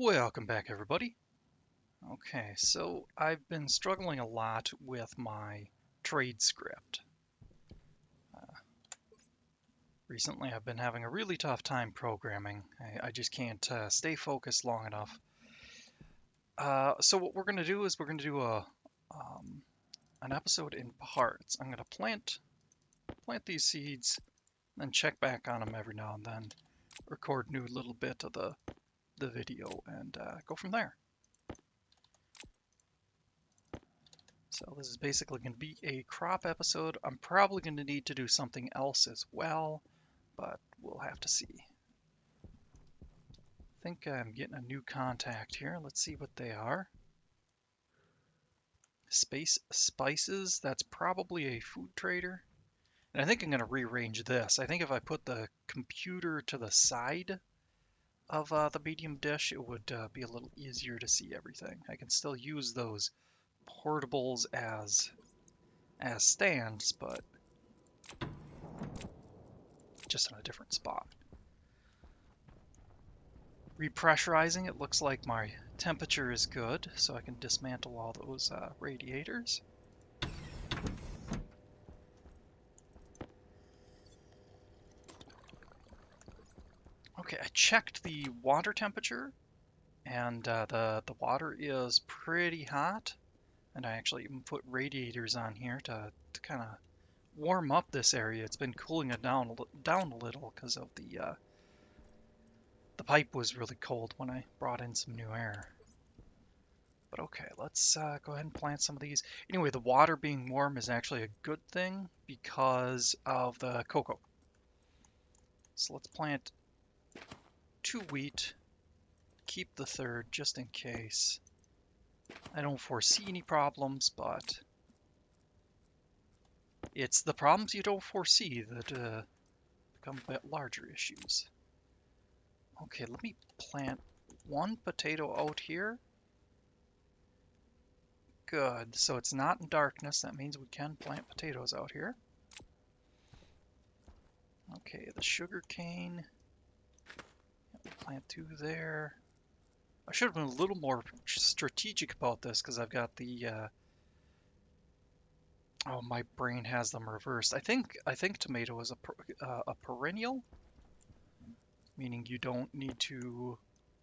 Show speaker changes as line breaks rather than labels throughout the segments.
Welcome back, everybody. Okay, so I've been struggling a lot with my trade script. Recently, I've been having a really tough time programming. I just can't stay focused long enough. So what we're going to do is we're going to do an episode in parts. I'm going to plant these seeds, then check back on them every now and then, record new little bit of the video, and go from there. So this is basically going to be a crop episode. I'm probably going to need to do something else as well, but we'll have to see. I think I'm getting a new contact here. Let's see what they are. Space Spices, that's probably a food trader. And I think I'm going to rearrange this. I think if I put the computer to the side of the medium dish, it would be a little easier to see everything. I can still use those portables as stands, but just in a different spot. Repressurizing, it looks like my temperature is good, so I can dismantle all those radiators. Okay, I checked the water temperature, and the water is pretty hot, and I actually even put radiators on here to kind of warm up this area. It's been cooling it down a little because of the pipe was really cold when I brought in some new air. But okay, let's go ahead and plant some of these. Anyway, the water being warm is actually a good thing because of the cocoa. So let's plant 2 wheat, keep the third just in case. I don't foresee any problems, but it's the problems you don't foresee that become a bit larger issues. Okay, let me plant 1 potato out here. Good, so it's not in darkness. That means we can plant potatoes out here. Okay, the sugar cane. Plant 2 there. I should have been a little more strategic about this because I've got the oh, my brain has them reversed. I think tomato is a perennial, meaning you don't need to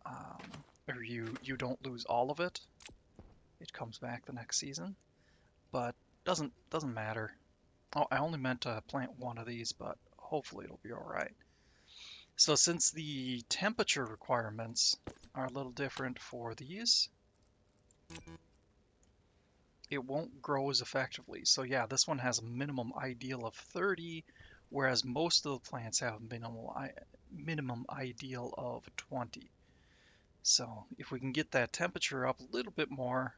or you don't lose all of it. It comes back the next season, but doesn't matter. Oh, I only meant to plant 1 of these, but hopefully it'll be all right. So since the temperature requirements are a little different for these, it won't grow as effectively. So yeah, this one has a minimum ideal of 30, whereas most of the plants have a minimum ideal of 20. So if we can get that temperature up a little bit more,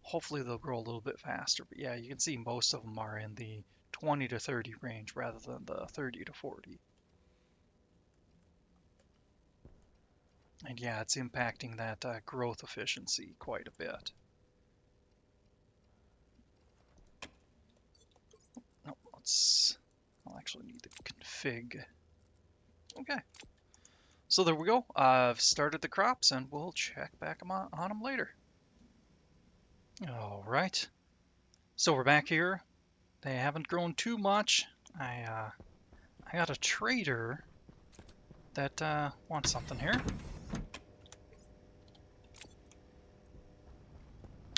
hopefully they'll grow a little bit faster. But yeah, you can see most of them are in the 20 to 30 range rather than the 30 to 40. And yeah, it's impacting that growth efficiency quite a bit. No, I'll actually need the config. Okay. So there we go. I've started the crops and we'll check back on them later. All right. So we're back here. They haven't grown too much. I got a trader that wants something here.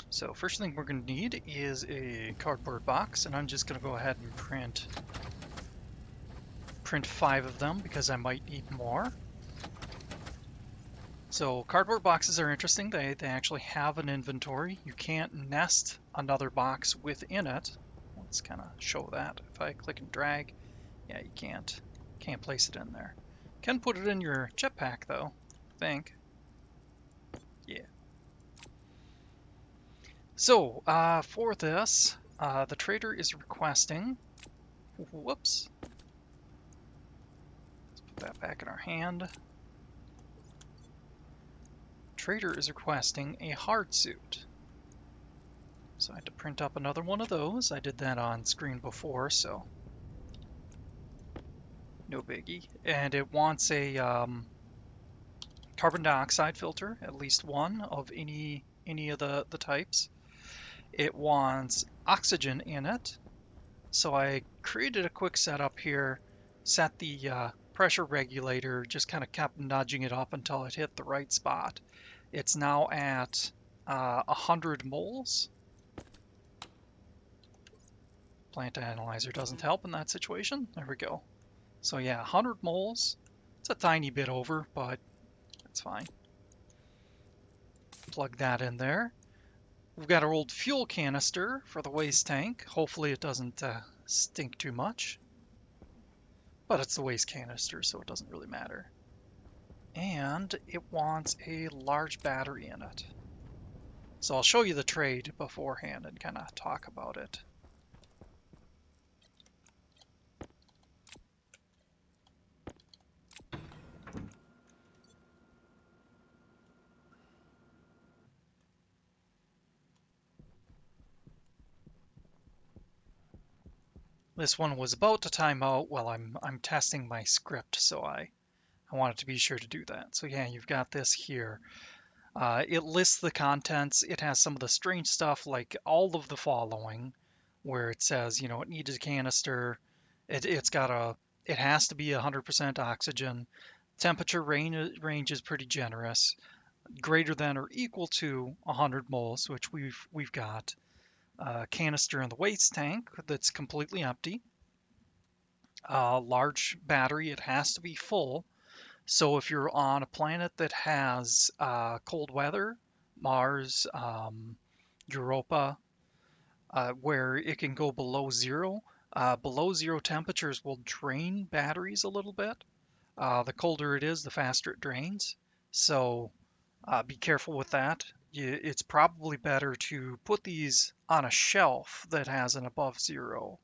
So first thing we're going to need is a cardboard box, and I'm just going to go ahead and print 5 of them because I might need more. So cardboard boxes are interesting. They actually have an inventory. You can't nest another box within it. Let's kind of show that. If I click and drag, yeah, you can't place it in there. Can put it in your jetpack though, I think. Yeah. So for this, the trader is requesting. Whoops. Let's put that back in our hand. Trader is requesting a hard suit. So I had to print up another one of those. I did that on screen before, so no biggie. And it wants a carbon dioxide filter, at least one of any of the types. It wants oxygen in it. So I created a quick setup here, set the pressure regulator, just kind of kept nudging it up until it hit the right spot. It's now at 100 moles. Plant analyzer doesn't help in that situation. There we go. So yeah, 100 moles. It's a tiny bit over, but it's fine. Plug that in there. We've got our old fuel canister for the waste tank. Hopefully it doesn't stink too much. But it's the waste canister, so it doesn't really matter. And it wants a large battery in it. So I'll show you the trade beforehand and kind of talk about it. This one was about to time out while I'm testing my script, so I wanted to be sure to do that. So yeah, you've got this here. It lists the contents. It has some of the strange stuff like all of the following, where it says, you know, it needs a canister. It has to be 100% oxygen. Temperature range is pretty generous, greater than or equal to 100 moles, which we've got. Canister in the waste tank that's completely empty. Large battery, it has to be full. So if you're on a planet that has cold weather, Mars, Europa, where it can go below zero temperatures will drain batteries a little bit. The colder it is, the faster it drains. So be careful with that. It's probably better to put these on a shelf that has an above zero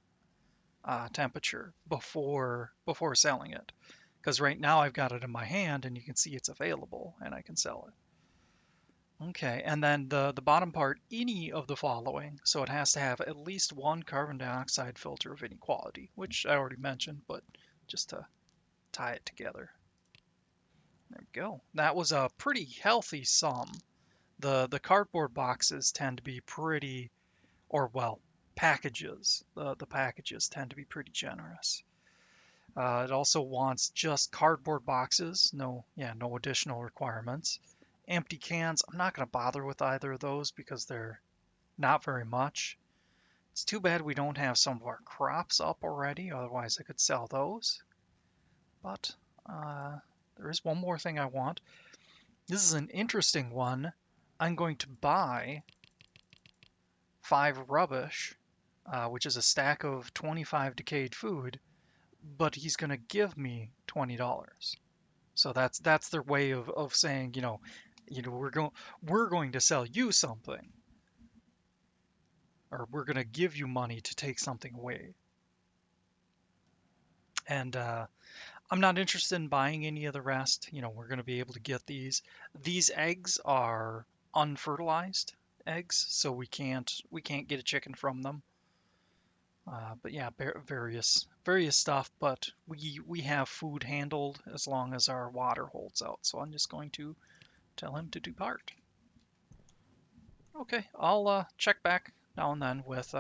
temperature before selling it. Because right now I've got it in my hand and you can see it's available and I can sell it. Okay, and then the bottom part, any of the following. So it has to have at least one carbon dioxide filter of any quality, which I already mentioned, but just to tie it together. There we go. That was a pretty healthy sum. The cardboard boxes tend to be pretty, or well, packages. The packages tend to be pretty generous. It also wants just cardboard boxes, no additional requirements. Empty cans, I'm not going to bother with either of those because they're not very much. It's too bad we don't have some of our crops up already, otherwise I could sell those. But there is one more thing I want. This is an interesting one. I'm going to buy 5 rubbish, which is a stack of 25 decayed food, but he's going to give me $20. So that's their way of saying, we're going to sell you something, or we're going to give you money to take something away. And I'm not interested in buying any of the rest. We're going to be able to get these. These eggs are unfertilized eggs, so we can't get a chicken from them. But yeah, various stuff. But we have food handled as long as our water holds out. So I'm just going to tell him to depart. Okay, I'll check back now and then with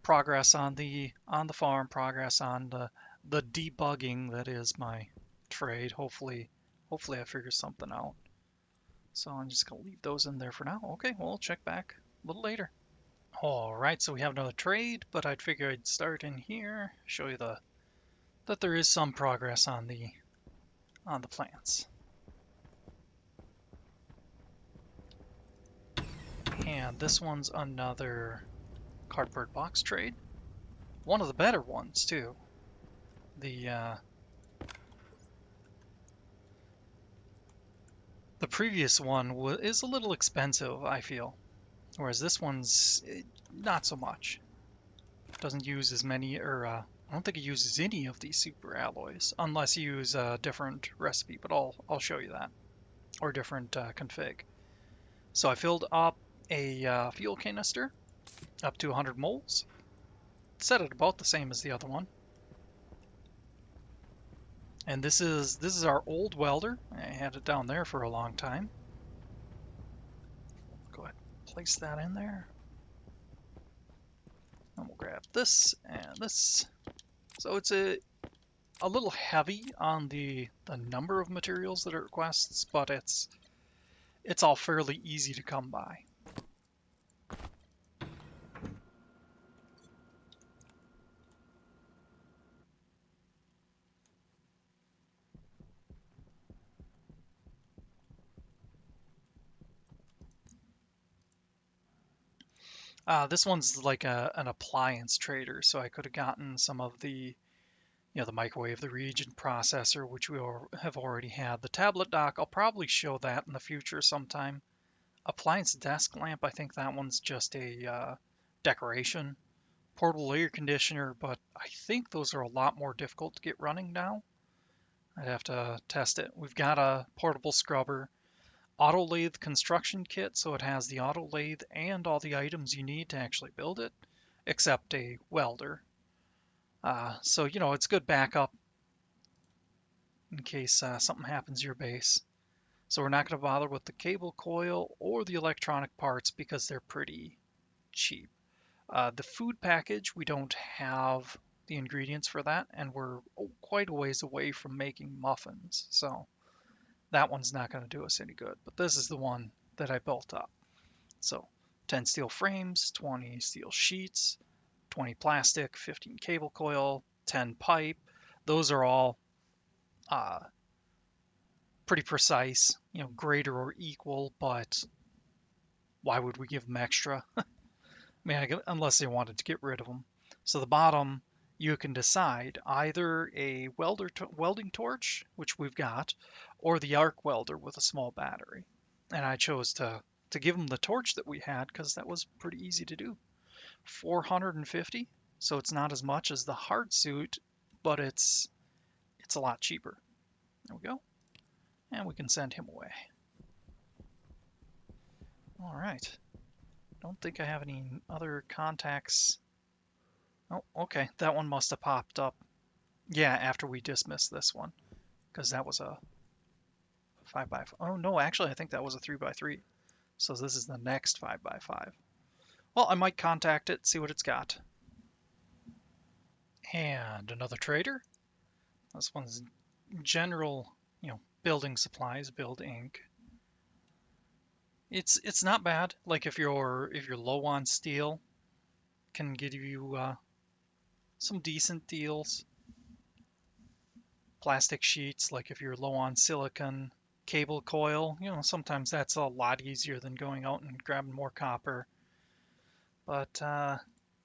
progress on the farm, progress on the debugging that is my trade. Hopefully I figure something out. So I'm just gonna leave those in there for now. Okay, well, I'll check back a little later. All right, so we have another trade, but I'd figure I'd start in here, show you that there is some progress on the plants. And this one's another cardboard box trade. One of the better ones too. The previous one is a little expensive, I feel, whereas this one's not so much. Doesn't use as many, or I don't think it uses any of these super alloys, unless you use a different recipe, but I'll show you that, or different config. So I filled up a fuel canister up to 100 moles, set it about the same as the other one, And this is our old welder. I had it down there for a long time. Go ahead, place that in there. And we'll grab this and this. So it's a little heavy on the number of materials that it requests, but it's all fairly easy to come by. This one's like an appliance trader, so I could have gotten some of the, the microwave, the region processor, which we have already had. The tablet dock, I'll probably show that in the future sometime. Appliance desk lamp, I think that one's just a decoration. Portable air conditioner, but I think those are a lot more difficult to get running now. I'd have to test it. We've got a portable scrubber, auto lathe construction kit, so it has the auto lathe and all the items you need to actually build it, except a welder. So, it's good backup in case something happens to your base. So we're not going to bother with the cable coil or the electronic parts because they're pretty cheap. The food package, we don't have the ingredients for that, and we're quite a ways away from making muffins, so that one's not going to do us any good. But this is the one that I built up. So 10 steel frames, 20 steel sheets, 20 plastic, 15 cable coil, 10 pipe. Those are all pretty precise, greater or equal, but why would we give them extra? I mean, unless they wanted to get rid of them. So the bottom, you can decide either a welding torch, which we've got, or the arc welder with a small battery. And I chose to give them the torch that we had because that was pretty easy to do. 450, so it's not as much as the hard suit, but it's a lot cheaper. There we go. And we can send him away. All right. Don't think I have any other contacts. Oh, okay. That one must have popped up. Yeah, after we dismissed this one, because that was a 5x5. Oh no, actually, I think that was a 3x3. So this is the next 5x5. Well, I might contact it, see what it's got. And another trader. This one's general, building supplies, build Inc. It's not bad. Like if you're low on steel, can give you some decent deals. Plastic sheets, like if you're low on silicon, cable coil, sometimes that's a lot easier than going out and grabbing more copper. But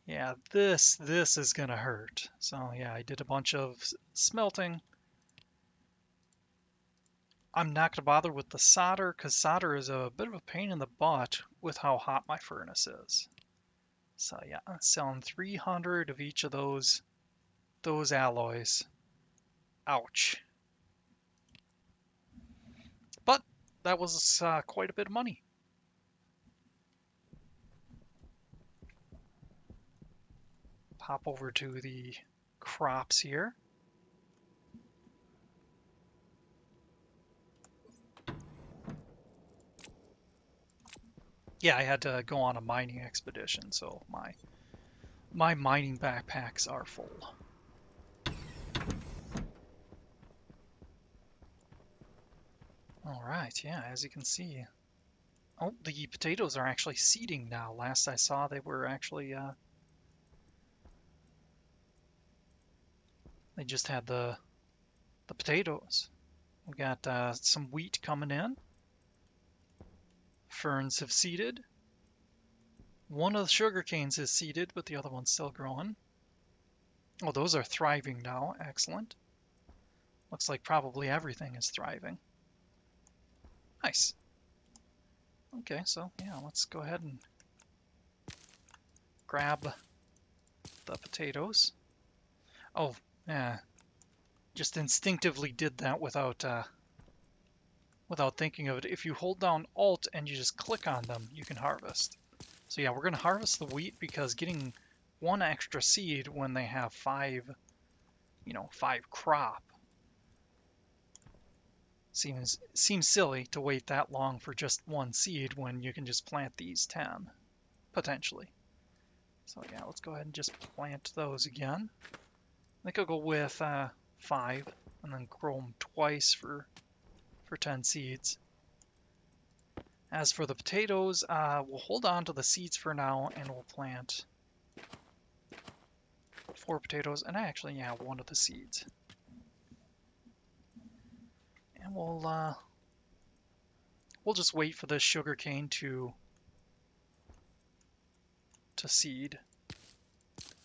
yeah, this is gonna hurt. So yeah, I did a bunch of smelting. I'm not gonna bother with the solder because solder is a bit of a pain in the butt with how hot my furnace is. So yeah, I'm selling 300 of each of those alloys. Ouch. But that was quite a bit of money. Pop over to the crops here. Yeah, I had to go on a mining expedition, so my mining backpacks are full. All right, yeah, as you can see. Oh, the potatoes are actually seeding now. Last I saw, they were actually, they just had the potatoes. We got some wheat coming in. Ferns have seeded. One of the sugar canes is seeded, but the other one's still growing. Oh, those are thriving now. Excellent. Looks like probably everything is thriving. Nice. Okay, so yeah, let's go ahead and grab the potatoes. Oh, yeah. Just instinctively did that without thinking of it. If you hold down Alt and you just click on them, you can harvest. So yeah, we're going to harvest the wheat because getting one extra seed when they have 5 crop Seems silly to wait that long for just one seed when you can just plant these 10, potentially. So yeah, let's go ahead and just plant those again. I think I'll go with 5 and then grow them twice for 10 seeds. As for the potatoes, we'll hold on to the seeds for now and we'll plant 4 potatoes and actually, yeah, 1 of the seeds. And we'll just wait for the sugarcane to seed.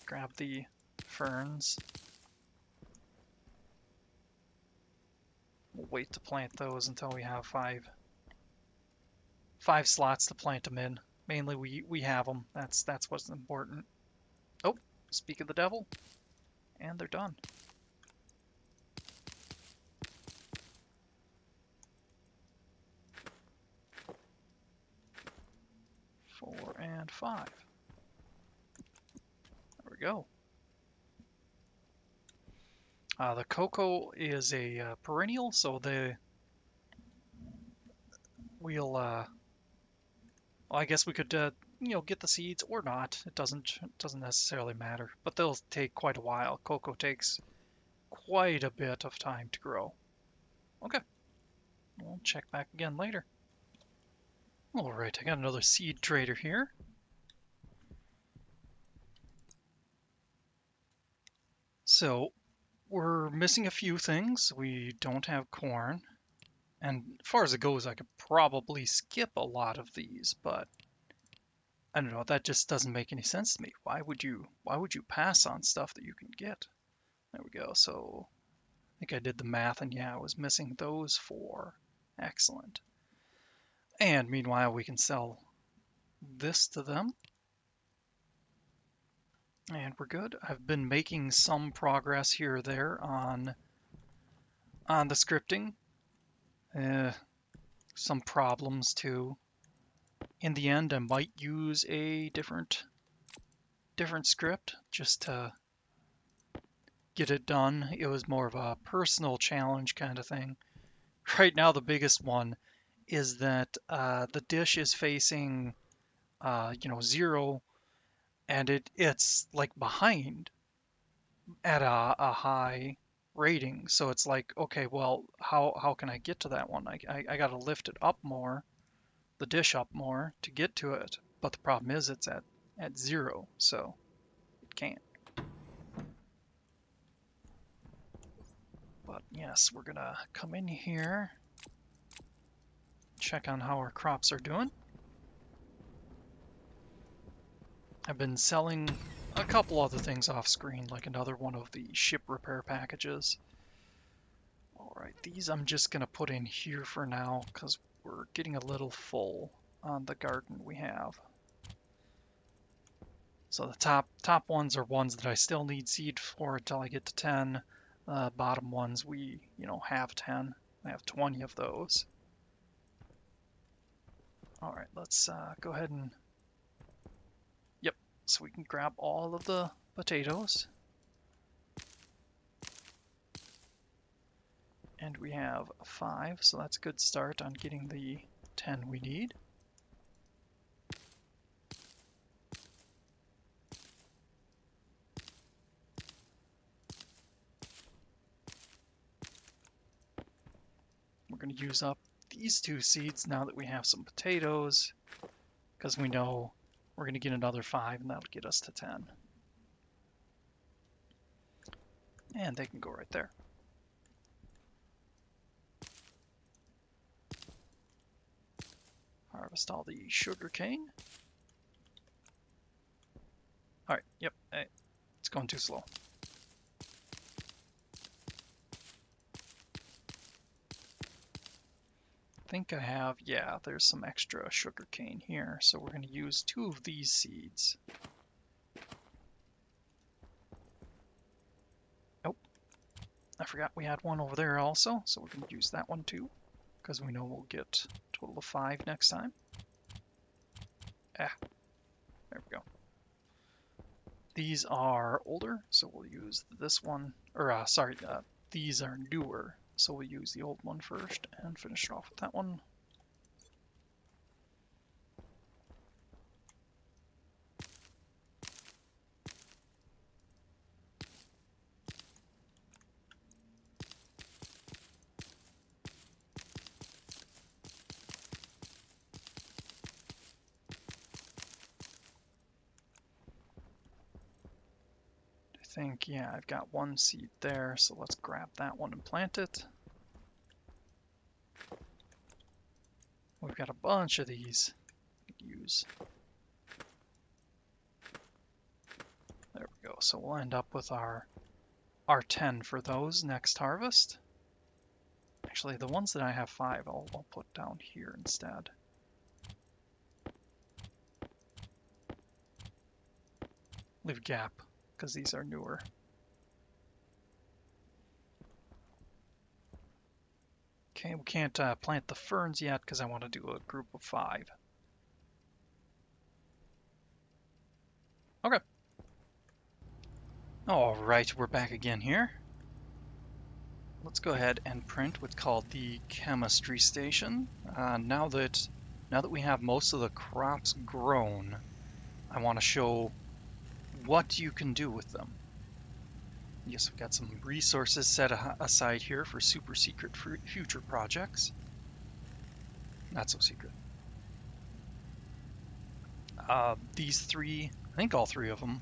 Grab the ferns. We'll wait to plant those until we have 5 slots to plant them in. Mainly we have them. That's what's important. Oh, speak of the devil. And they're done. 4 and 5. There we go. The cocoa is a perennial, so we'll well, I guess we could get the seeds or not. It doesn't necessarily matter, but they'll take quite a while. Cocoa takes quite a bit of time to grow. Okay, we'll check back again later. All right, I got another seed trader here. So we're missing a few things. We don't have corn. And as far as it goes, I could probably skip a lot of these, but I don't know, that just doesn't make any sense to me. Why would you pass on stuff that you can get? There we go. So I think I did the math and yeah, I was missing those 4. Excellent. And meanwhile, we can sell this to them. And we're good. I've been making some progress here or there on the scripting. Some problems too. In the end, I might use a different script just to get it done. It was more of a personal challenge kind of thing. Right now, the biggest one is that the dish is facing 0, and it's like behind at a high rating. So it's like, okay, well, how can I get to that one? I got to lift it up more, the dish up more to get to it. But the problem is it's at 0, so it can't. But yes, we're gonna come in here, check on how our crops are doing. I've been selling a couple other things off screen, like another one of the ship repair packages. Alright, these I'm just gonna put in here for now because we're getting a little full on the garden we have. So the top ones are ones that I still need seed for until I get to 10. Bottom ones we have 10. I have 20 of those. Alright, let's go ahead and so we can grab all of the potatoes. And we have 5, so that's a good start on getting the 10 we need. We're going to use up these 2 seeds now that we have some potatoes, because we know we're going to get another 5 and that'll get us to 10. And they can go right there. Harvest all the sugar cane. Alright, yep, it's going too slow. I think I have, yeah, there's some extra sugar cane here, so we're going to use 2 of these seeds. Oh, I forgot we had one over there also, so we're going to use that one too, because we know we'll get a total of 5 next time. There we go. These are older, so we'll use this one, or sorry, these are newer, So we'll use the old one first and finish it off with that one. I think, yeah, I've got one seed there, so let's grab that one and plant it. We've got a bunch of these to use. There we go. So we'll end up with our 10 for those next harvest. Actually, the ones that I have 5, I'll put down here instead. Leave a gap, because these are newer. Okay, we can't plant the ferns yet because I want to do a group of 5. Okay. Alright, we're back again here. Let's go ahead and print what's called the chemistry station. Now that we have most of the crops grown, I want to show what you can do with them. Yes, we've got some resources set aside here for super secret future projects. Not so secret. These 3, I think all 3 of them,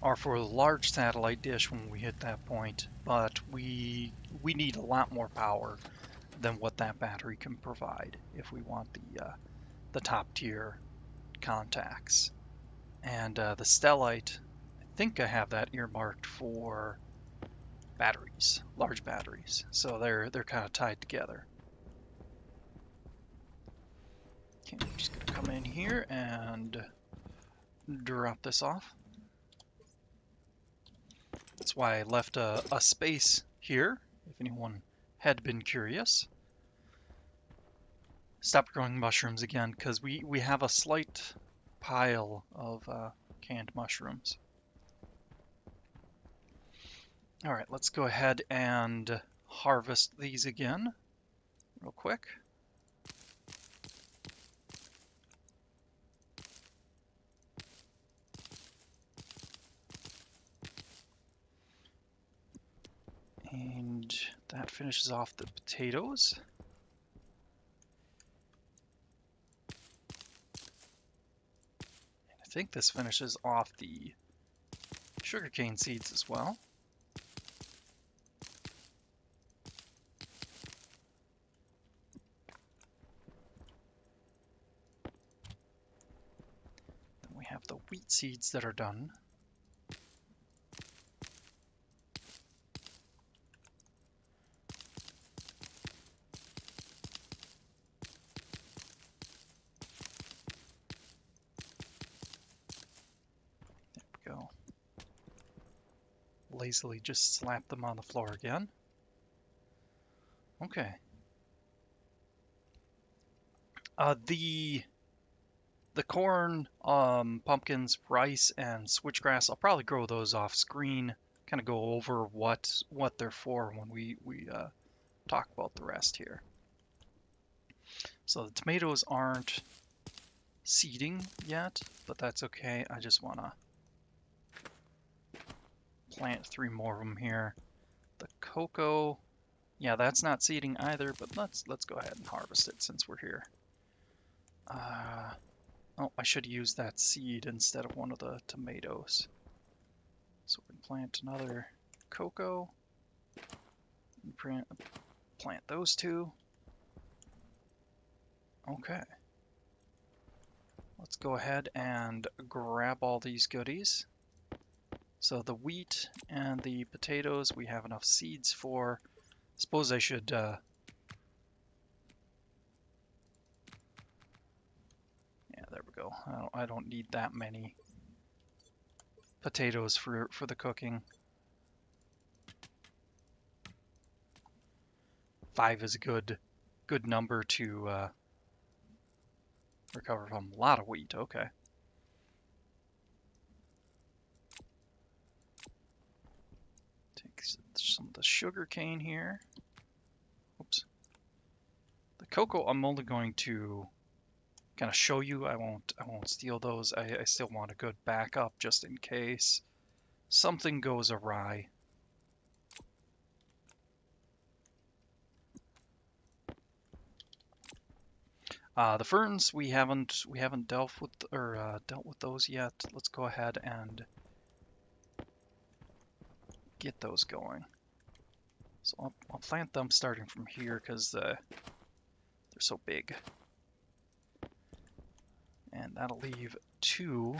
are for the large satellite dish when we hit that point, but we need a lot more power than what that battery can provide if we want the top tier contacts. And the stellite, I think I have that earmarked for batteries, large batteries. So they're kind of tied together. Okay, I'm just gonna come in here and drop this off. That's why I left a space here, if anyone had been curious. Stopped growing mushrooms again, because we have a slight pile of canned mushrooms. Alright, let's go ahead and harvest these again, real quick. And that finishes off the potatoes. I think this finishes off the sugarcane seeds as well. Then we have the wheat seeds that are done. Go. Lazily just slap them on the floor again. Okay. The corn, pumpkins, rice, and switchgrass, I'll probably grow those off screen. Kind of go over what they're for when we talk about the rest here. So the tomatoes aren't seeding yet, but that's okay. I just want to plant 3 more of them here. The cocoa, yeah, that's not seeding either, but let's go ahead and harvest it since we're here. Oh, I should use that seed instead of one of the tomatoes. So we can plant another cocoa. And plant those 2. Okay. Let's go ahead and grab all these goodies. So the wheat and the potatoes, we have enough seeds for. Suppose I should yeah, there we go. I don't need that many potatoes for the cooking. 5 is a good number to recover from. A lot of wheat, okay. Take some of the sugar cane here. cocoa, I'm only going to kind of show you. I won't steal those. I still want a good backup just in case something goes awry. The ferns we haven't dealt with those yet. Let's go ahead and get those going. So I'll plant them starting from here because they're so big, and that'll leave 2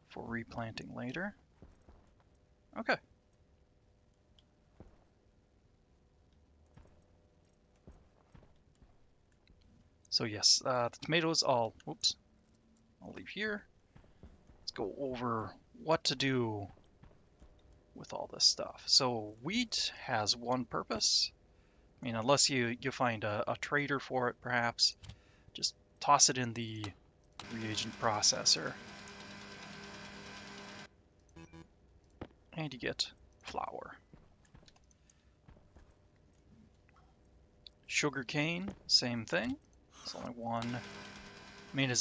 for replanting later. Okay. So yes, the tomatoes I'll leave here. Let's go over what to do with all this stuff. So wheat has one purpose. I mean, unless you find a trader for it, perhaps, just toss it in the reagent processor. And you get flour. Sugar cane, same thing. It's only one. I mean,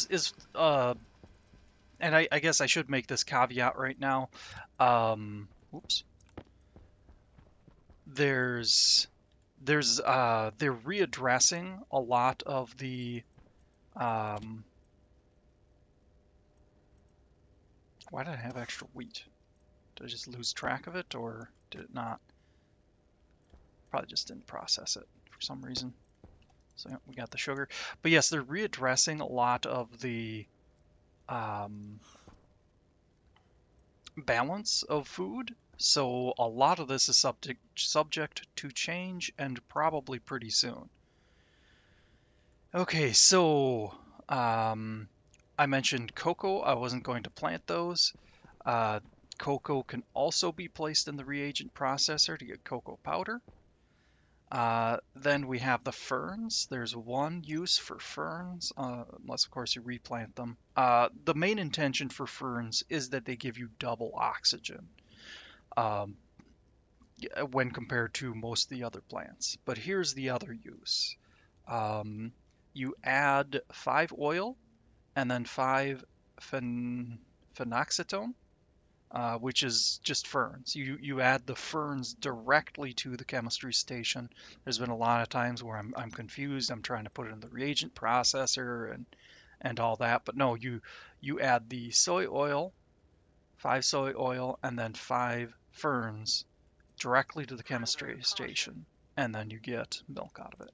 and I guess I should make this caveat right now. Oops. They're readdressing a lot of the why did I have extra wheat? Did I just lose track of it, or did it not? Probably just didn't process it for some reason. So yeah, we got the sugar. But yes, they're readdressing a lot of the balance of food. So a lot of this is subject to change, and probably pretty soon. Okay, so I mentioned cocoa. I wasn't going to plant those. Cocoa can also be placed in the reagent processor to get cocoa powder. Then we have the ferns. There's one use for ferns, unless of course you replant them. The main intention for ferns is that they give you double oxygen when compared to most of the other plants. But here's the other use. You add 5 oil and then 5 phenoxyetone, which is just ferns. You add the ferns directly to the chemistry station. There's been a lot of times where I'm confused. I'm trying to put it in the reagent processor and all that, but no, you add the soy oil, 5 soy oil, and then 5 ferns directly to the chemistry station, and then you get milk out of it.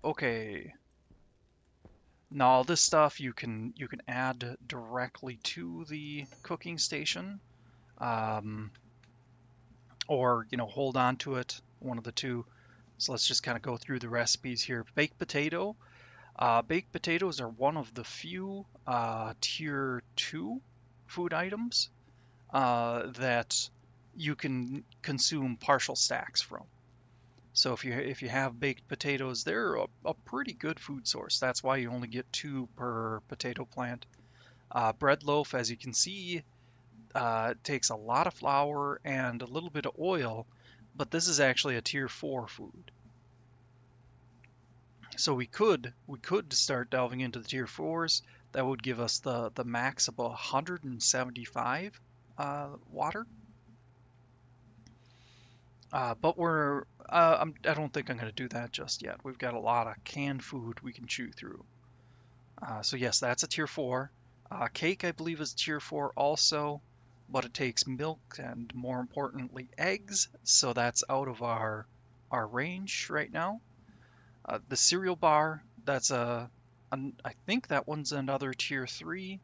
Okay. Now all this stuff you can add directly to the cooking station, or hold on to it, one of the two. So let's just kind of go through the recipes here. Baked potato. Baked potatoes are one of the few tier 2 food items that you can consume partial stacks from. So if you have baked potatoes, they're a pretty good food source. That's why you only get 2 per potato plant. Bread loaf, as you can see, takes a lot of flour and a little bit of oil, but this is actually a tier 4 food. So we could start delving into the tier 4s. That would give us the max of 175 water. But I don't think I'm going to do that just yet. We've got a lot of canned food we can chew through. So yes, that's a tier 4. Cake, I believe, is tier 4 also, but it takes milk and, more importantly, eggs. So that's out of our range right now. The cereal bar, that's I think that one's another tier 3,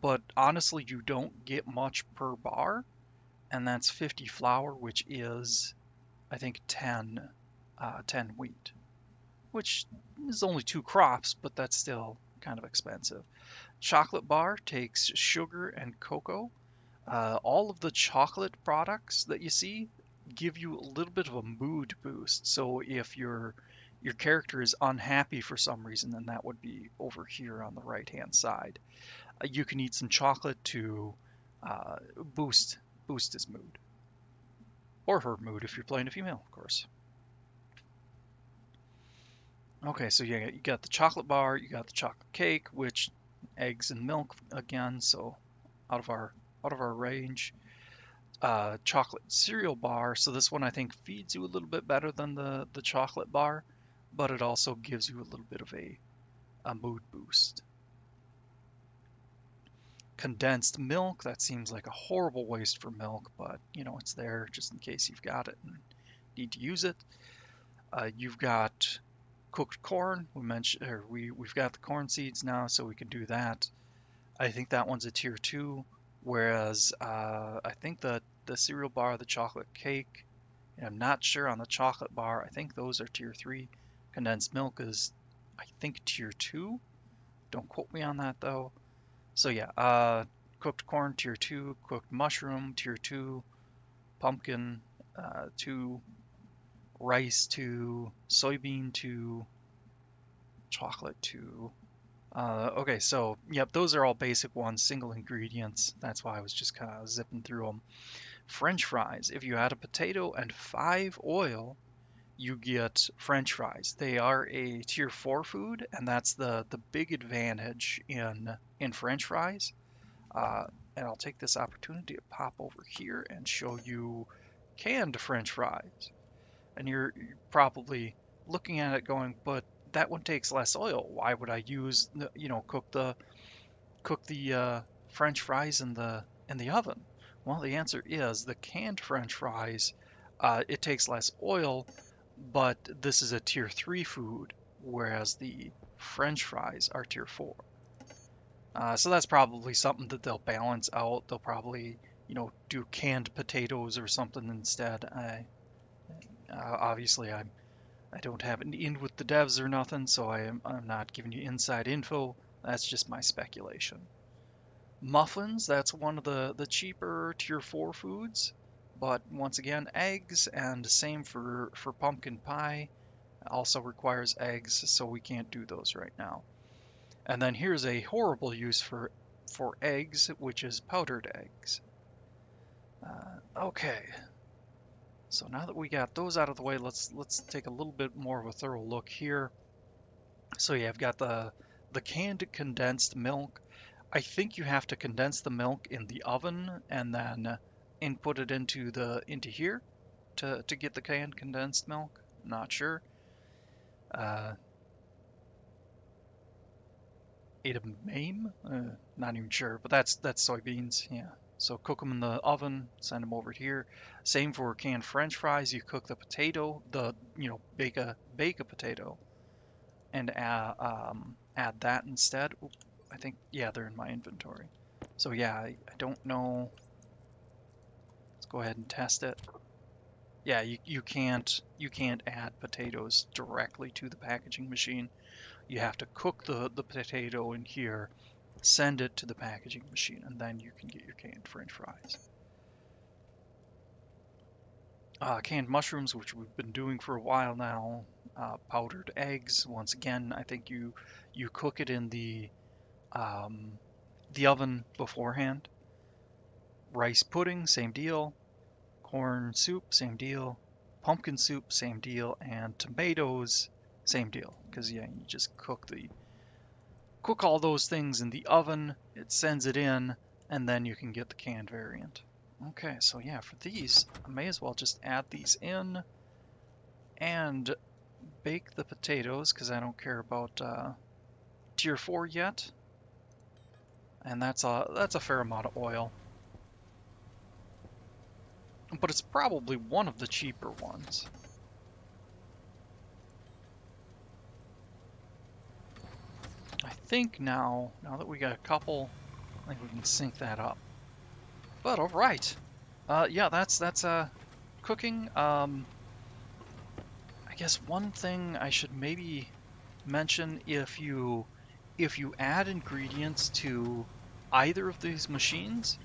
but honestly, you don't get much per bar, and that's 50 flour, which is, I think, 10 wheat, which is only 2 crops, but that's still kind of expensive. Chocolate bar takes sugar and cocoa. All of the chocolate products that you see give you a little bit of a mood boost. So if your character is unhappy for some reason, then that would be over here on the right hand side. You can eat some chocolate to boost his mood, or her mood if you're playing a female, of course. Okay, so yeah, you got the chocolate bar, you got the chocolate cake, which eggs and milk again, so out of our range. Chocolate cereal bar, so this one I think feeds you a little bit better than the chocolate bar, but it also gives you a little bit of a mood boost. Condensed milk, that seems like a horrible waste for milk, but you know, it's there just in case you've got it and need to use it. You've got cooked corn. We've got the corn seeds now, so we can do that. I think that one's a tier 2, whereas I think the cereal bar, the chocolate cake, and I'm not sure on the chocolate bar. I think those are tier 3. Condensed milk is, I think, tier 2. Don't quote me on that though. So yeah, cooked corn tier 2, cooked mushroom tier 2, pumpkin 2, rice 2, soybean 2, chocolate 2. Okay, so yep, those are all basic ones, single ingredients. That's why I was just kind of zipping through them. French fries. If you add a potato and 5 oil, you get French fries. They are a tier 4 food, and that's the big advantage in French fries. Uh, and I'll take this opportunity to pop over here and show you canned French fries. And you're probably looking at it going, but that one takes less oil. Why would I use, cook the French fries in the oven? Well, the answer is the canned French fries. It takes less oil, but this is a tier 3 food, whereas the French fries are tier 4. So that's probably something that they'll balance out. They'll probably, do canned potatoes or something instead. Obviously, I don't have an in with the devs or nothing, so I'm not giving you inside info. That's just my speculation. Muffins, that's one of the cheaper tier 4 foods, but once again, eggs, and same for pumpkin pie. Also requires eggs, so we can't do those right now. And then here's a horrible use for eggs, which is powdered eggs. Okay, so now that we got those out of the way, let's take a little bit more of a thorough look here. So yeah, I've got the canned condensed milk. I think you have to condense the milk in the oven and then input it into here to get the canned condensed milk. Not sure. Uh, Edamame? Not even sure, but that's soybeans. Yeah. So cook them in the oven, send them over here. Same for canned French fries. You cook the potato, bake a potato, and add that instead. Oop, I think yeah, they're in my inventory. So yeah, I don't know. Let's go ahead and test it. Yeah, you can't add potatoes directly to the packaging machine. You have to cook the potato in here, send it to the packaging machine, and then you can get your canned French fries. Canned mushrooms, which we've been doing for a while now. Powdered eggs. Once again, I think you cook it in the oven beforehand. Rice pudding, same deal. Corn soup, same deal. Pumpkin soup, same deal. And tomatoes, same deal. Because yeah, you just cook all those things in the oven, it sends it in, and then you can get the canned variant. Okay, so yeah, for these, I may as well just add these in and bake the potatoes because I don't care about tier 4 yet. And that's a fair amount of oil. But it's probably one of the cheaper ones. I think now that we got a couple, I think we can sync that up. But alright. Yeah, that's cooking. I guess one thing I should maybe mention, if you add ingredients to either of these machines,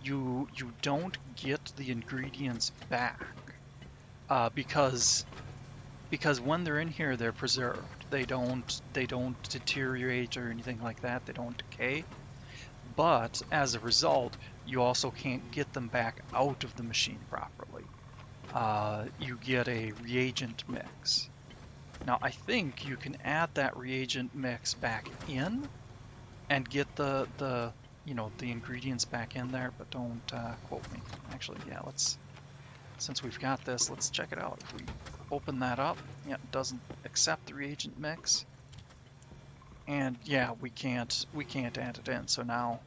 you don't get the ingredients back because when they're in here, they're preserved. They don't deteriorate or anything like that. They don't decay. But as a result, you also can't get them back out of the machine properly. You get a reagent mix. Now I think you can add that reagent mix back in and get the the ingredients back in there, but don't quote me. Actually, yeah, since we've got this, let's check it out. If we open that up, yeah, it doesn't accept the reagent mix, and yeah, we can't add it in. So now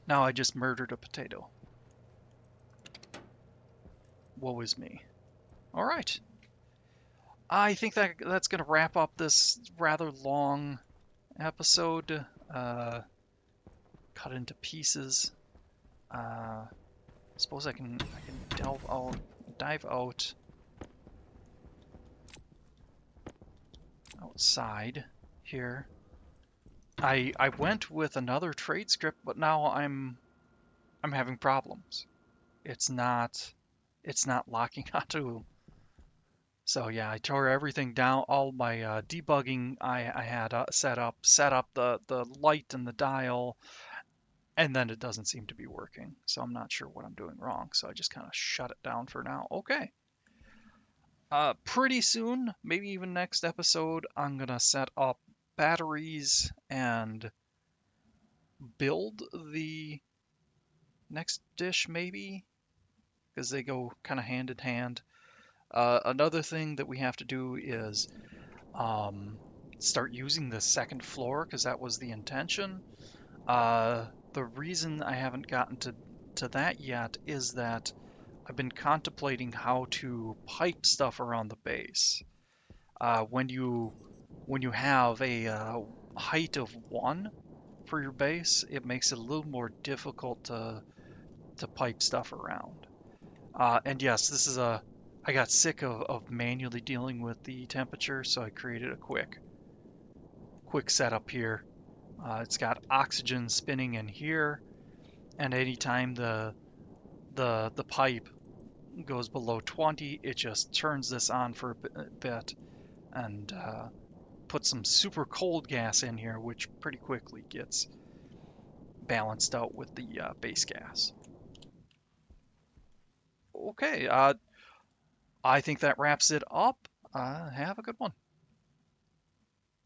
I just murdered a potato. Woe is me. All right, I think that's gonna wrap up this rather long episode. Cut into pieces. Suppose I can dive out outside here. I went with another trade script, but now I'm having problems. It's not it's not locking onto. So yeah, I tore everything down. All my debugging I had set up the light and the dial, and then it doesn't seem to be working. So I'm not sure what I'm doing wrong. So I just kind of shut it down for now. Okay. Pretty soon, maybe even next episode, I'm gonna set up batteries and build the next dish, maybe, because they go kind of hand in hand. Another thing that we have to do is um, start using the second floor, because that was the intention. The reason I haven't gotten to that yet is that I've been contemplating how to pipe stuff around the base. When you have a height of 1 for your base, it makes it a little more difficult to pipe stuff around. And yes, I got sick of manually dealing with the temperature, so I created a quick setup here. It's got oxygen spinning in here, and anytime the pipe goes below 20, it just turns this on for a bit and puts some super cold gas in here, which pretty quickly gets balanced out with the base gas. Okay, I think that wraps it up. Have a good one.